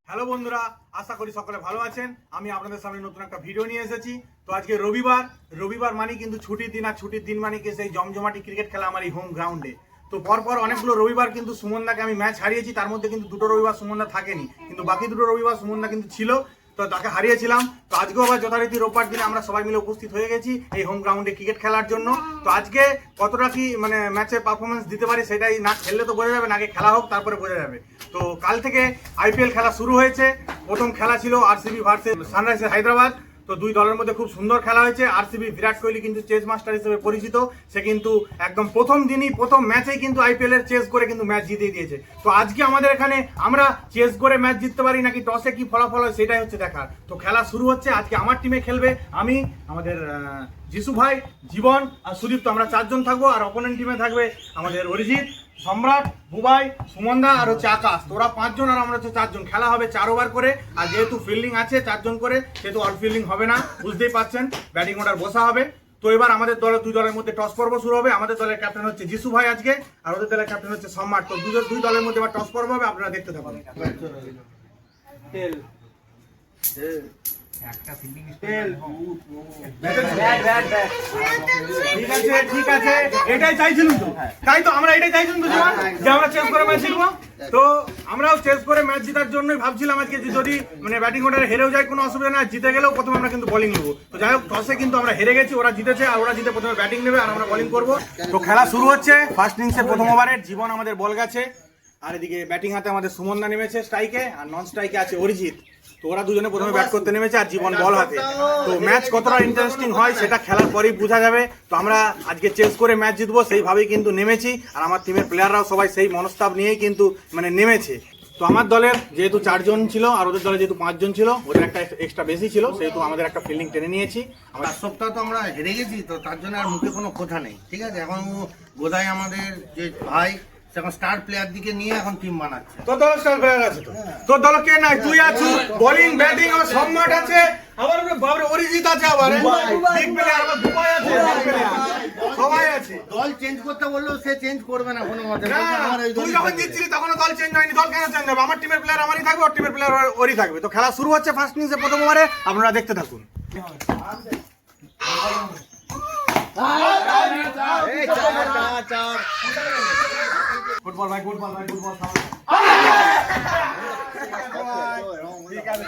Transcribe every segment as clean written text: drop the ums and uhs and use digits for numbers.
Hello বন্ধুরা, আশা করি সকলে ভালো আছেন। আমি আপনাদের সামনে নতুন একটা ভিডিও নিয়ে এসেছি। তো আজকে রবিবার মানে কিন্তু ছুটির দিন, আর ছুটির দিন মানে কি সেই জমজমাটি ক্রিকেট খেলা আমার এই হোম গ্রাউন্ডে। তো পরপর অনেকগুলো রবিবার কিন্তু সুমনদাকে আমি ম্যাচ হারিয়েছি, তার মধ্যে কিন্তু দুটো রবিবার সুমনদা থাকেনি, কিন্তু বাকি দুটো রবিবার সুমনদা কিন্তু ছিল, তো তাকে হারিয়েছিলাম। তো আজকেও আবার যথারীতি রোববার দিনে আমরা সবাই মিলে উপস্থিত হয়ে গেছি এই হোম গ্রাউন্ডে ক্রিকেট খেলার জন্য। তো আজকে কতটা কি মানে ম্যাচে পারফরমেন্স দিতে পারি সেটাই না খেললে তো বোঝা যাবে না, আগে খেলা হোক তারপরে বোঝা যাবে। তো কাল থেকে আইপিএল খেলা শুরু হয়েছে। প্রথম খেলা ছিল আরসিবি ভার্সেস সানরাইজার্স হায়দ্রাবাদ। তো দুই দলের মধ্যে খুব সুন্দর খেলা হয়েছে। আরসিবি বিরাট কোহলি কিন্তু চেস মাস্টার হিসেবে পরিচিত, সে কিন্তু একদম প্রথম দিনই প্রথম ম্যাচেই কিন্তু আইপিএল এর চেস করে কিন্তু ম্যাচ জিতিয়ে দিয়েছে। তো আজকে আমাদের এখানে আমরা চেস করে ম্যাচ জিততে পারি নাকি টসে কি ফলাফল হয় সেটাই হচ্ছে দেখার। তো খেলা শুরু হচ্ছে। আজকে আমার টিমে খেলবে আমি, আমাদের যিশু ভাই, জীবন আর সুদীপ্ত, আমরা চারজন থাকবো। আর অপোনেন্ট টিমে থাকবে আমাদের অরিজিৎ, সম্রাট, বুবাই, সুমনদা আর হচ্ছে আকাশ। তোরা পাঁচজন আর আমরা হচ্ছে চারজন। খেলা হবে 4 ওভার করে। আর যেহেতু ফিল্ডিং আছে 4 জন করে, সেহেতু অল ফিল্ডিং হবে না, বুঝতেই পারছেন। ব্যাটিং অর্ডার বসা হবে। তো এবার আমাদের দলের দুই দলের মধ্যে টস পর্ব শুরু হবে। আমাদের দলের ক্যাপ্টেন হচ্ছে যিশু ভাই আজকে, আর ওদের দলের ক্যাপ্টেন হচ্ছে সম্রাট। তো দুই দলের মধ্যে এবার টস পর্ব হবে, আপনারা দেখতে থাকুন। ঠিক আছে, এটাই চাইছিলাম তো, তাই তো আমরা এটাই চাইছিলাম তো যে আমরা চেস করে ম্যাচ জিতবো। তো আমরাও চেস করে ম্যাচ জেতার জন্যই ভাবছিলাম আজকে যদি মানে ব্যাটিং অর্ডারে হেরেও যায় কোনো অসুবিধা না, জিতে গেলেও প্রথমে আমরা কিন্তু বোলিং নেবো। তো যাই হোক, টসে কিন্তু আমরা হেরে গেছি, ওরা জিতেছে, আর ওরা জিতে প্রথমে ব্যাটিং নেবে আর আমরা বোলিং করবো। তো খেলা শুরু হচ্ছে। ফার্স্ট ইনিংসের প্রথম ওভারের জীবন আমাদের বল গেছে, আর এদিকে ব্যাটিং হাতে আমাদের সুমনদা নেমেছে স্ট্রাইকে, আর নন স্ট্রাইকে আছে অরিজিৎ। তো ওরা দুজনে প্রথমে ব্যাট করতে নেমেছে আর জীবন বল হাতে। তো ম্যাচ কতটা ইন্টারেস্টিং হয় সেটা খেলার পরেই বোঝা যাবে। তো আমরা আজকে চেস করে ম্যাচ জিতবো সেইভাবেই কিন্তু নেমেছি, আর আমার টিমের প্লেয়াররাও সবাই সেই মনস্তাব নিয়েই কিন্তু মানে নেমেছে। তো আমার দলের যেহেতু 4 জন ছিল আর ওদের দলে যেহেতু 5 জন ছিল, ওদের একটা এক্সট্রা বেশি ছিল, সেহেতু আমাদের একটা ফিল্ডিং টেনে নিয়েছি। আমরা সপ্তাহ তো আমরা হেরে গেছি, তো তার জন্য আর মুখে কোনো কথা নেই, ঠিক আছে। এখন বোধহয় আমাদের যে ভাই এখন স্টার প্লেয়ার দিকে নিয়ে এখন টিম বানাচ্ছে। তোর দলে স্টার প্লেয়ার আছে তো? তোর দলে কে নাই? তুই আছিস, বোলিং ব্যাটিং আমার সম্রাট আছে, আবার বাবরে অরিজিৎ আছে, আবার বিগ প্লেয়ার আমার দুবাই আছে, সবাই আছে। দল চেঞ্জ করতে বললেও সে চেঞ্জ করবে না কোনো মতে। তুই যখন জিতছিলি তখন দল চেঞ্জ হয়নি, দল কেন চেঞ্জ হবে? আমার টিমের প্লেয়ার আমারই থাকবে, ওর টিমের প্লেয়ার ওরই থাকবে। তো খেলা শুরু হচ্ছে ফার্স্ট ইনিংসে প্রথম ওভারে, আপনারা দেখতে থাকুন। ফুটবল ভাই, ফুটবল ভাই, ফুটবল। ঠিক আছে,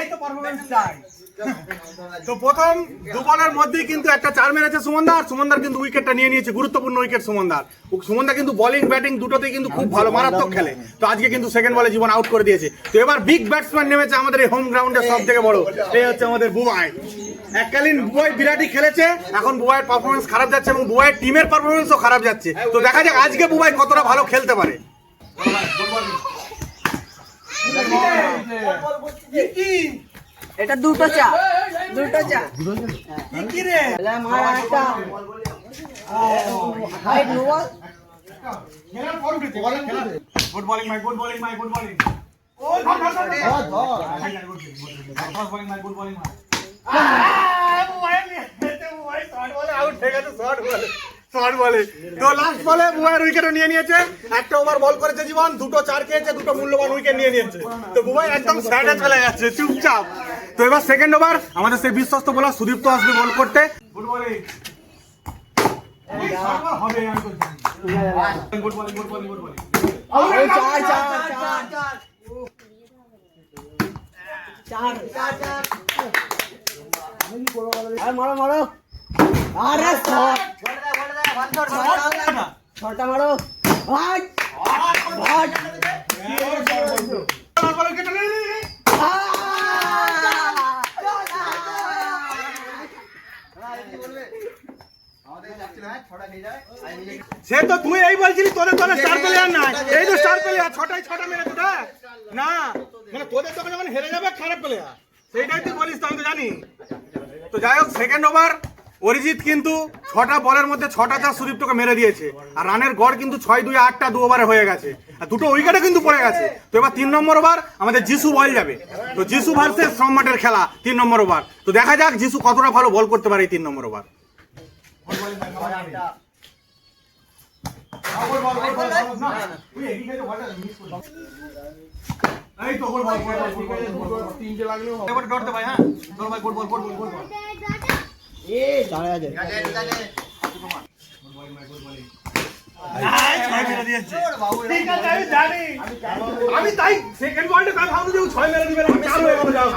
এই তো পারফরম্যান্স চাই। তো প্রথম 2 বলের মধ্যেই কিন্তু একটা 4 মেরেছে সুমনদা, আর সুমনদার কিন্তু উইকেটটা নিয়ে নিয়েছে, গুরুত্বপূর্ণ উইকেট সুমনদা কিন্তু বোলিং ব্যাটিং দুটোতেই কিন্তু খুব ভালো, মারাত্মক খেলে। তো আজকে কিন্তু সেকেন্ড বলে জীবন আউট করে দিয়েছে। তো এবার বিগ ব্যাটসম্যান নেমেছে আমাদের এই হোম গ্রাউন্ডের সব থেকে বড়, এই হচ্ছে আমাদের বুবাই। এককালীন বুবাই বিরাটই খেলেছে, এখন বুবাইয়ের পারফরমেন্স খারাপ যাচ্ছে এবং বুবাইয়ের টিমের পারফরমেন্সও খারাপ যাচ্ছে। তো দেখা যাক আজকে বুবাই কতটা ভালো খেলতে পারে। এটা দুটো চা কি রে মারা একটা হাইট নোয়া গুড বোলিং মাই, গুড বোলিং মাই, গুড বোলিং। ও ধর ধর ধর ফাস্ট বোলিং মাই, গুড বোলিং মাই। শর্ট বলে তো লাস্ট বলে বুবাইয়ের উইকেটও নিয়ে নিয়েছে। একটা ওভার বল করেছে জীবন, 2 4 খেয়েছে, 2 মূল্যবান উইকেট নিয়ে নিয়েছে। তো বুবাই একদম স্যাডে চলে যাচ্ছে চুপচাপ। তো এবার সেকেন্ড ওভার আমাদের সেই বিশ্বস্ত বোলার সুদীপ্ত আসবে বল করতে। গুড বলিং হবে, আমি তো জানি। Good bowling, good bowling, good bowling. চার মারো আরে ছটা মারো। সে তো তুই এই বলছিলি তোদের দলে স্টার প্লেয়ার নাই, এই তো স্টার প্লেয়ার, 6টা মেরেছে না, মানে তোদের দলে যখন হেরে যাবে খারাপ প্লেয়ার, সেইটাই তুই বলিস তো, আমি তো জানি। তো যাই হোক সেকেন্ড ওভার অরিজিৎ কিন্তু 6টা বলের মধ্যে 6টা চার সুদীপ্তকে মেরে দিয়েছে আর রানের গড় কিন্তু 6-2-8টা 2 ওভারে হয়ে গেছে আর দুটো উইকেটও কিন্তু পড়ে গেছে। তো এবার 3 নম্বর ওভার আমাদের যিশু বল যাবে। তো যিশু ভার্সেস সম্রাটের খেলা 3 নম্বর ওভার। তো দেখা যাক যিশু কতটা ভালো বল করতে পারে এই 3 নম্বর ওভার। আমি তাই সেকেন্ড বলটা তাই ভাবছি যে 6 মেরে দিবেন, আমি 4 হয়ে গেল। যাও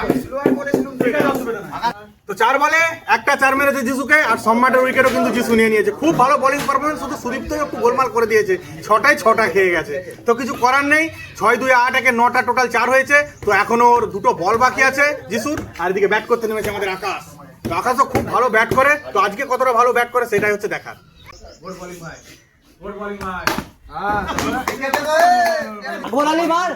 তো 4 বলে একটা 4 মেরেছে যিশুকে আর সম্রাটের উইকেটও কিন্তু যিশু নিয়ে নিয়েছে। খুব ভালো বোলিং পারফরম্যান্স, শুধু সুদীপ্ত একটু গোলমাল করে দিয়েছে, 6টা খেয়ে গেছে। তো কিছু করার নেই, 6-2-8 একে 9টা টোটাল 4 হয়েছে। তো এখনো ওর দুটো বল বাকি আছে যিশুর, আর এদিকে ব্যাট করতে নেমেছে আমাদের আকাশ। তো আকাশও খুব ভালো ব্যাট করে, তো আজকে কতটা ভালো ব্যাট করে সেটাই হচ্ছে দেখার। আকবর আলী মার।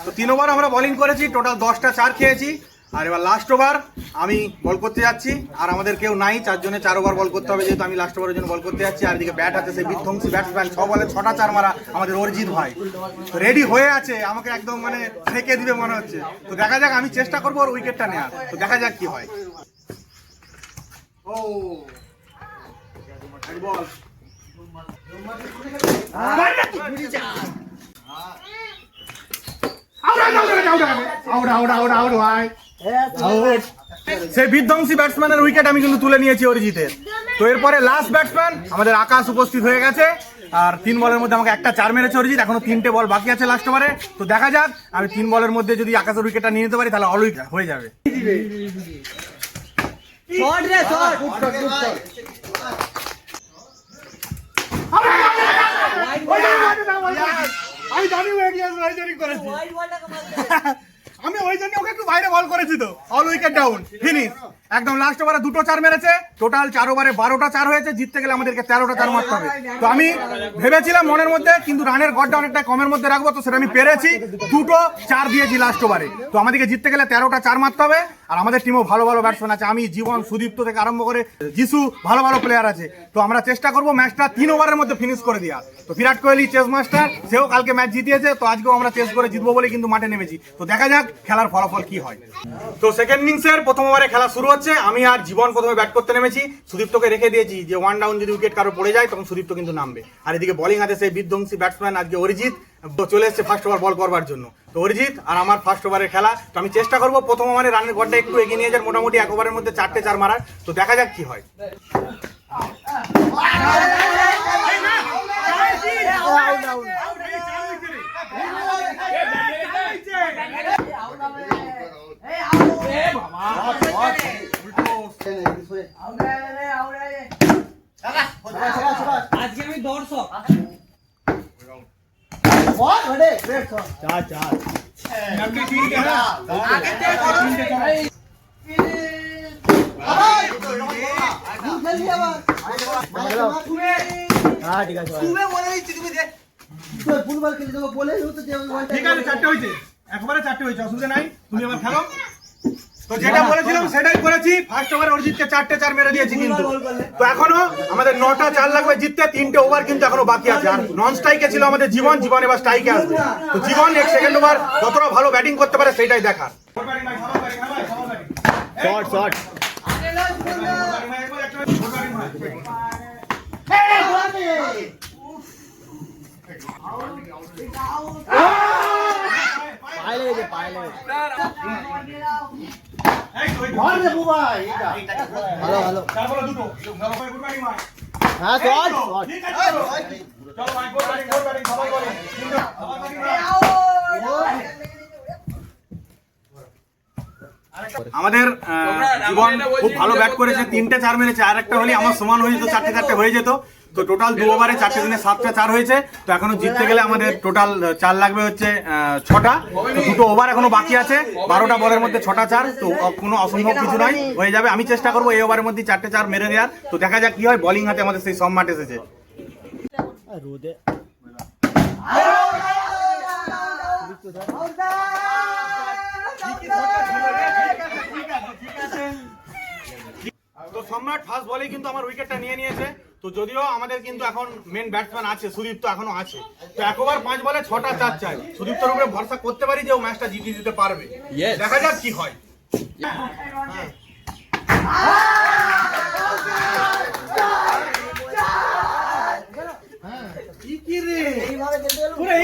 তো 3 ওভার আমরা বোলিং করেছি, টোটাল 10টা 4 খেয়েছি। আর এবার লাস্ট ওভার আমি বল করতে যাচ্ছি, আর আমাদের কেউ নাই, 4 জনে 4 ওভার বল করতে হবে, যেহেতু আমি লাস্ট ওভারের জন্য বল করতে যাচ্ছি। আর এদিকে ব্যাট আছে সেই বিধ্বংসী ব্যাটসম্যান, 6 বলে 6টা 4 মারা আমাদের অরিজিৎ ভাই রেডি হয়ে আছে, আমাকে একদম মানে ঠেকে দিবে মনে হচ্ছে। তো দেখা যাক, আমি চেষ্টা করবো ওর উইকেটটা নেওয়ার। তো দেখা যাক কি হয়। ও এক বল সেই বিধ্বংসী ব্যাটসম্যানের উইকেট আমি কিন্তু তুলে নিয়েছি অরিজিতের। তো এরপরে লাস্ট ব্যাটসম্যান আমাদের আকাশ উপস্থিত হয়ে গেছে, আর 3 বলের মধ্যে আমাকে একটা 4 মেরেছে অরিজিৎ, এখনো 3টে বল বাকি আছে লাস্ট ওভারে। তো দেখা যাক, আমি 3 বলের মধ্যে যদি আকাশের উইকেটটা নিয়ে নিতে পারি তাহলে অল উইকেট হয়ে যাবে। শট রে শট। আমি জানি করেছি, আমি ওই জন্য ওকে একটু বাইরে বল করেছি। তো অল উইকেট ডাউন, ফিনিশ একদম। লাস্ট ওভারে 2টো 4 মেরেছে, টোটাল 4 ওভারে 12টা 4 হয়েছে। জিততে গেলে আমাদেরকে 13টা 4 মারতে হবে। তো আমি ভেবেছিলাম মনের মধ্যে কিন্তু রানের গড়টা অনেকটা কমের মধ্যে রাখবো, তো সেটা আমি পেরেছি, 2টো 4 দিয়েছি লাস্ট ওভারে। তো আমাদেরকে জিততে গেলে 13টা 4 মারতে হবে। আর আমাদের টিমেও ভালো ভালো ব্যাটসম্যান আছে, আমি, জীবন, সুদীপ্ত থেকে আরম্ভ করে যিশু, ভালো ভালো প্লেয়ার আছে। তো আমরা চেষ্টা করবো ম্যাচটা 3 ওভারের মধ্যে ফিনিশ করে দেওয়া। তো বিরাট কোহলি চেস মাস্টার, সেও কালকে ম্যাচ জিতিয়েছে, তো আজকেও আমরা চেস করে জিতবো বলে কিন্তু মাঠে নেমেছি। তো দেখা যাক খেলার ফলাফল কি হয়। তো সেকেন্ড ইনিংসের প্রথম ওভারে খেলা শুরু হচ্ছে। আমি আর জীবন প্রথমে ব্যাট করতে নেমেছি, সুদীপ্তকে রেখে দিয়েছি যে 1 ডাউন যদি উইকেট কারো পড়ে যায় তখন সুদীপ্ত কিন্তু নামবে। আর এদিকে বোলিং আছে সেই বিধ্বংসী ব্যাটসম্যান আজকে অরিজিৎ, চলে এসেছে ফার্স্ট ওভার বল করবার জন্য। তো অরিজিৎ আর আমার ফার্স্ট ওভারের খেলা। তো আমি চেষ্টা করবো প্রথম ওভারে রানের গড়টা একটু এগিয়ে নিয়ে যাওয়ার, মোটামুটি 1 ওভারের মধ্যে 4টে 4 মারার। তো দেখা যাক কি হয়। আজকে আমি দর্শক। ঠিক আছে, 4টে হয়েছে, একবারে 4টে হয়েছে, অসুবিধা নাই, তুমি আবার খেলো। তো যেটা বলেছিলাম সেটাই করেছি, ফার্স্ট ওভারে অরিজিৎকে 4টে 4 মেরে দিয়েছি কিন্তু। তো এখনো আমাদের 9টা 4 লাগবে জিততে, 3টে ওভার কিন্তু এখনো বাকি আছে। আর নন স্ট্রাইকে ছিল আমাদের জীবন, জীবন এবার স্ট্রাইকে আসবে। তো জীবন নেক্সট সেকেন্ড ওভার কতটা ভালো ব্যাটিং করতে পারে সেটাই দেখার। শট শট আমাদের জীবন খুব ভালো ব্যাট করেছে, 3টে 4 মেরেছে, আর একটা হলে আমার সমান হয়ে যেত, 4টে 4টে হয়ে যেত। তো টোটাল 2 ওভারে 4টে দিনে 7টা 4 হয়েছে। তো এখনো জিততে গেলে আমাদের টোটাল 4 লাগবে হচ্ছে 6টা। তো 2টো ওভার এখনো বাকি আছে, 12টা বলের মধ্যে 6টা 4। তো কোনো অসম্ভব কিছু নয়, হয়ে যাবে। আমি চেষ্টা করবো এই ওভারের মধ্যে 4টে 4 মেরে দেওয়ার। তো দেখা যাক কি হয়। বোলিং হাতে আমাদের সেই সম্রাট এসেছে। সম্রাট ফার্স্ট বলেই কিন্তু আমার উইকেটটা নিয়ে নিয়েছে। তো যদিও আমাদের কিন্তু এখন মেন ব্যাটসম্যান আছে, সুদীপ্ত এখনো আছে। তো 1 ওভার 5 বলে 6টা 4 চাই। সুদীপ্তর উপরে ভরসা করতে পারি যে ও ম্যাচটা জিতিয়ে দিতে পারবে। দেখা যাক কি হয়।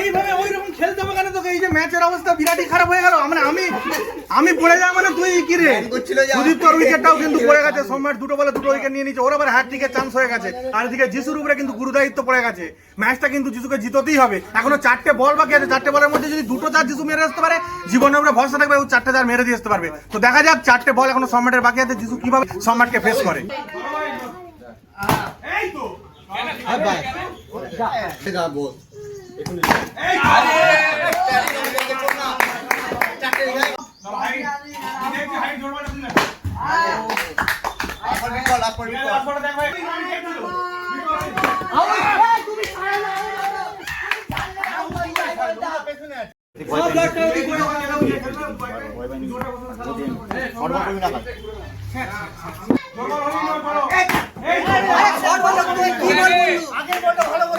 এইভাবে ওইরকম খেলতে হবে কেন তোকে? এই যে ম্যাচের অবস্থা বিরাটই খারাপ হয়ে গেল। আমি পড়ে যাওয়া মানে তুই কি রে? সুদীপ্তর উইকেটটাও কিন্তু পড়ে গেছে। সম্রাট 2 বলে 2 উইকেট নিয়ে নিচ্ছে। ওর আবার হ্যাটট্রিকের চান্স হয়ে গেছে। আর এদিকে যিশুর উপরে কিন্তু গুরুদায়িত্ব পড়ে গেছে। ম্যাচটা কিন্তু যিশুকে জিততেই হবে। এখনো 4টে বল বাকি আছে। 4টে বলের মধ্যে যদি 2টো 4 যিশু মেরে আসতে পারে, জীবনের উপরে ভরসা থাকবে, ও 4টে 4 মেরে দিয়ে আসতে পারবে। তো দেখা যাক 4টে বল এখনো সম্রাটের বাকি আছে, যিশু কিভাবে সম্রাটকে ফেস করে। এই তো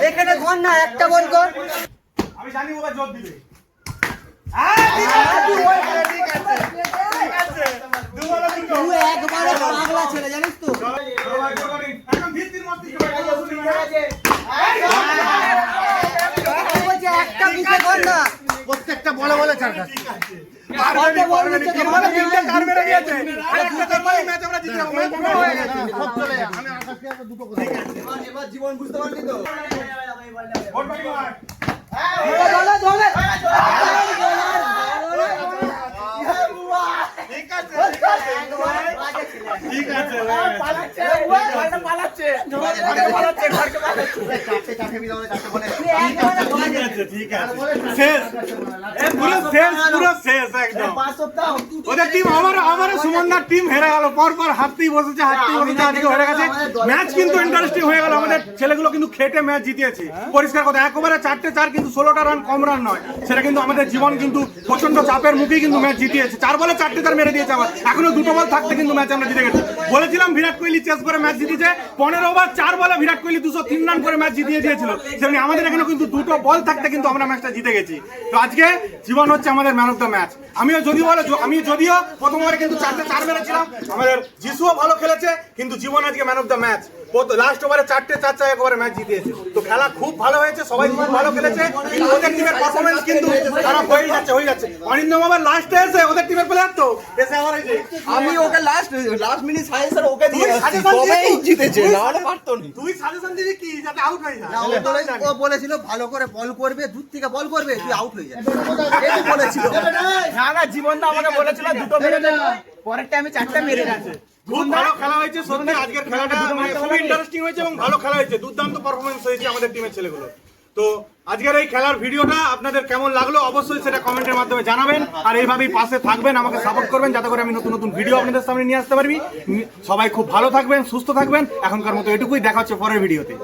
এখানে ধর না, একটা বল কর। আমি জানি ওরা জোর দিবে। তুই একবারে পাগলা ছেলে, জানিস তো? এখন ভিত্তির মধ্যে বলছে একটা পিছে কর না। প্রত্যেকটা বলে বলে 4 খাচ্ছে। সব চলে যায়। আমি আকাশ থেকে 2টো করে এবার জীবন বুঝতে পারলি তো? ঠিক আছে। ওদের টিম আমারও সুমনদার টিম হেরে গেল। পরপর হাততেই বসেছে আজকে হেরে গেছে। ম্যাচ কিন্তু ইন্টারেস্টিং হয়ে গেল। আমাদের ছেলেগুলো কিন্তু খেটে ম্যাচ জিতিয়েছে। পরিষ্কার কথা, 1 ওভারে 4টে 4 কিন্তু 16টা রান কম রান নয়। সেটা কিন্তু আমাদের জীবন কিন্তু প্রচন্ড চাপের মুখেই কিন্তু ম্যাচ জিতিয়েছে। 4 বলে 4টে 4 মেরে দিয়েছে। আমার এখনো 2টো বল থাকতে কিন্তু ম্যাচ আমরা জিতে গেছি। বলেছিলাম বিরাট কোহলি চেস করে ম্যাচ জিতেছে। 15 ওভার 4 বলে বিরাট কোহলি 203 রান করে ম্যাচ জিতিয়ে দিয়েছিল। সেমনি আমাদের এখানে কিন্তু 2টো বল থাকতে কিন্তু আমরা ম্যাচটা জিতে গেছি। তো আজকে জীবন হচ্ছে আমাদের ম্যান অফ দ্য ম্যাচ। আমি যদিও প্রথম ওভারে কিন্তু 4টে 4 মেরেছিলাম। আমাদের যিশুও ভালো খেলেছে, কিন্তু জীবন আজকে man of the match. Last ওভারে 4টে 4 1 ওভারে ম্যাচ জিতিয়েছে। তো খেলা খুব ভালো হয়েছে, সবাই খুব ভালো খেলেছে। কিন্তু ওদের টিমের পারফরমেন্স কিন্তু খারাপ হয়ে যাচ্ছে। অরিন্দম আবার লাস্টে এসে ওদের টিমের প্লেয়ার তো এসে আবার এই যে আমি ওকে লাস্ট মিনিট সাজেশন ওকে দিয়ে জিতেছে, না হলে পারতো না। তুই সাজেশন দিবি কি যাতে আউট হয়ে যায়? ও বলেছিল ভালো করে বল করবে, দূর থেকে বল করবে, তুই আউট হয়ে যাবে, এই বলেছিল। না জীবন দা আমাকে বলেছিল 2টো মেরে দেবে, পরের টাইমে 4টা মেরে গেছে। খুব ভালো খেলা হয়েছে সত্যি। আজকের খেলাটা খুব ইন্টারেস্টিং হয়েছে এবং ভালো খেলা হয়েছে। দুর্দান্ত পারফরমেন্স হয়েছে আমাদের টিমের ছেলেগুলো। তো আজকের এই খেলার ভিডিওটা আপনাদের কেমন লাগলো অবশ্যই সেটা কমেন্টের মাধ্যমে জানাবেন। আর এইভাবেই পাশে থাকবেন, আমাকে সাপোর্ট করবেন, যাতে করে আমি নতুন নতুন ভিডিও আপনাদের সামনে নিয়ে আসতে পারবি। সবাই খুব ভালো থাকবেন, সুস্থ থাকবেন। এখনকার মতো এটুকুই, দেখা হচ্ছে পরের ভিডিওতে।